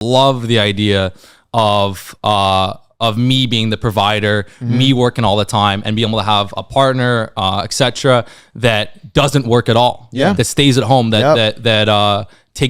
love the idea of me being the provider, me working all the time, and being able to have a partner, etc., that doesn't work at all. Yeah. That stays at home, that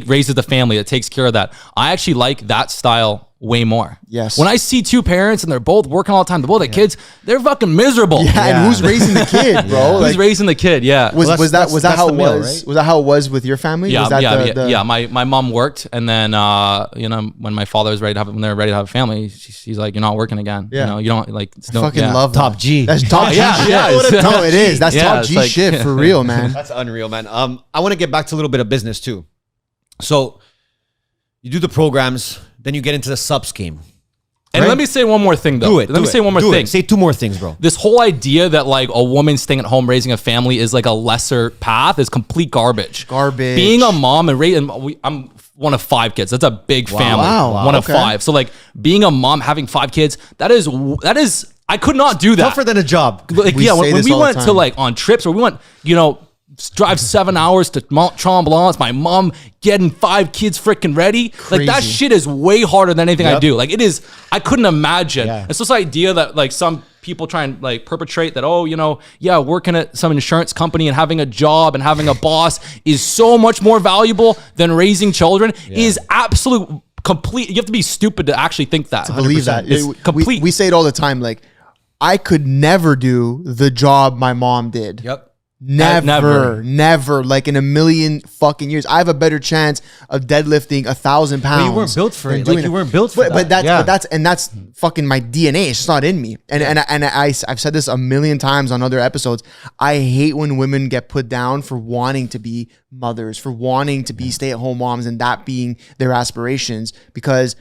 raises the family, that takes care of that. I actually like that style way more. Yes. When I see two parents and they're both working all the time, they both have kids, they're fucking miserable. Yeah, and who's raising the kid, bro? Who's raising the kid? Yeah. Was that how it meal, was? right? Was that how it was with your family? Yeah, Was that yeah. My mom worked, and then when my father was when they were ready to have a family, she's like, "You're not working again. Yeah. You don't like." I fucking love Top that. G. That's top G shit. No, it is. That's top G shit for real, man. That's unreal, man. I want to get back to a little bit of business too. So you do the programs, then you get into the sub scheme. And let me say one more thing, though. Let me say one more thing. Say two more things, bro. This whole idea that like a woman staying at home raising a family is like a lesser path is complete garbage. Garbage. Being a mom and I'm one of 5 kids. That's a big family. Wow. One of 5. So like being a mom, having 5 kids, that is I could not do that. Tougher than a job. Like, We yeah, say when this we all the went to time. like on trips where we went, drive 7 hours to Mont Tremblant, my mom getting 5 kids freaking ready. Like that Crazy. shit is way harder than anything I do. Like it is, I couldn't imagine. Yeah. It's this idea that like some people try and like perpetrate that, working at some insurance company and having a job and having a boss is so much more valuable than raising children is absolute complete. You have to be stupid to actually think that. To believe that. It's complete. We say it all the time. Like, I could never do the job my mom did. Yep. Never, like in a million fucking years. I have a better chance of deadlifting 1,000 pounds. But you weren't built for than it. doing Like you weren't built for that. But that's fucking my DNA. It's just not in me. And I've said this a million times on other episodes. I hate when women get put down for wanting to be mothers, for wanting to be stay-at-home moms, and that being their aspirations. Because,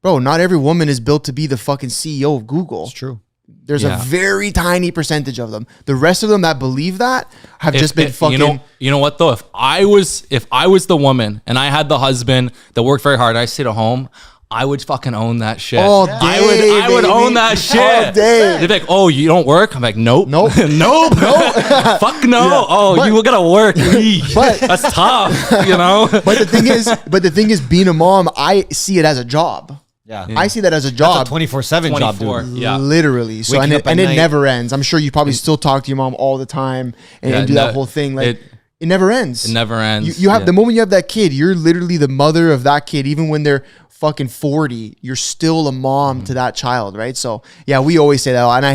bro, not every woman is built to be the fucking CEO of Google. It's true. There's a very tiny percentage of them. The rest of them that believe that have just been fucking. You know what though? If I was the woman and I had the husband that worked very hard, and I stayed at home, I would fucking own that shit. All day, I would baby. own that shit. All day. They'd be like, "Oh, you don't work?" I'm like, "Nope, Nope. nope, fuck no." Yeah. Oh, you gotta work. But- That's tough, you know. But the thing is, being a mom, I see it as a job. Yeah. I see that as a job. That's a 24/7 job, 24. dude. Yeah. Literally. So Waking and up at it night. never ends. I'm sure you probably still talk to your mom all the time and do that whole thing. Like it never ends. It never ends. You have the moment you have that kid, you're literally the mother of that kid. Even when they're fucking 40, you're still a mom to that child, right? So yeah, we always say that, and I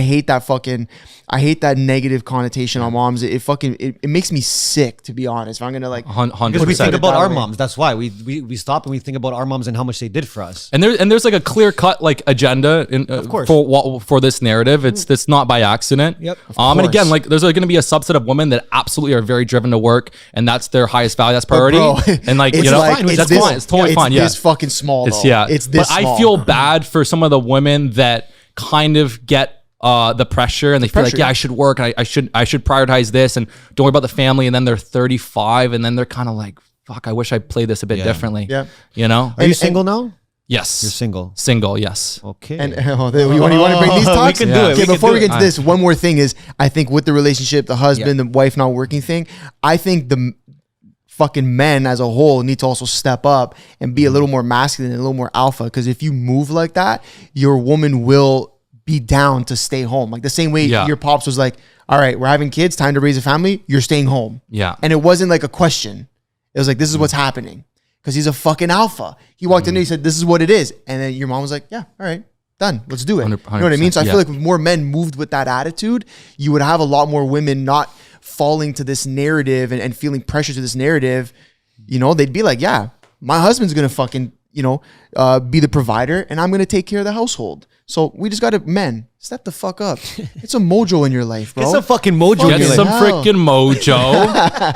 hate that negative connotation on moms. It makes me sick, to be honest. If I'm gonna like, Because we 100%. think about that our way. moms. That's why we stop and we think about our moms and how much they did for us. And there's like a clear cut like agenda Of course. for this narrative. It's not by accident. Yep. And again, like there's going to be a subset of women that absolutely are very driven to work, and that's their highest value, that's priority. bro, and like it's you know, like- it's that's this- fine. It's totally fine. Yeah. It's fucking small. It's though. It's this. But I small. feel bad for some of the women that kind of get the pressure and they feel like, pressure, yeah, I should work. I should prioritize this and don't worry about the family. And then they're 35 and then they're kind of like, fuck, I wish I played this a bit differently. Yeah. You know? Are you single now? Yes. You're single. Single, yes. Okay. And you want to bring these talks? We can do it. Okay, We can before do we it. get to this, one more thing is, I think with the relationship, the husband, the wife not working thing, I think the fucking men as a whole need to also step up and be a little more masculine and a little more alpha. Because if you move like that, your woman will be down to stay home. Like the same way your pops was like, all right, we're having kids, time to raise a family, you're staying home. Yeah. And it wasn't like a question. It was like, this is what's happening. Because he's a fucking alpha. He walked in there, he said, this is what it is. And then your mom was like, yeah, all right, done. Let's do it. 100%, You know what I mean? So I yeah. feel like if more men moved with that attitude, you would have a lot more women not falling to this narrative and feeling pressure to this narrative. You know, they'd be like, yeah, my husband's going to fucking, be the provider and I'm going to take care of the household. So we just got to, men, step the fuck up. It's a mojo in your life, bro. Get some fucking mojo. Get in your some life. hell. freaking mojo.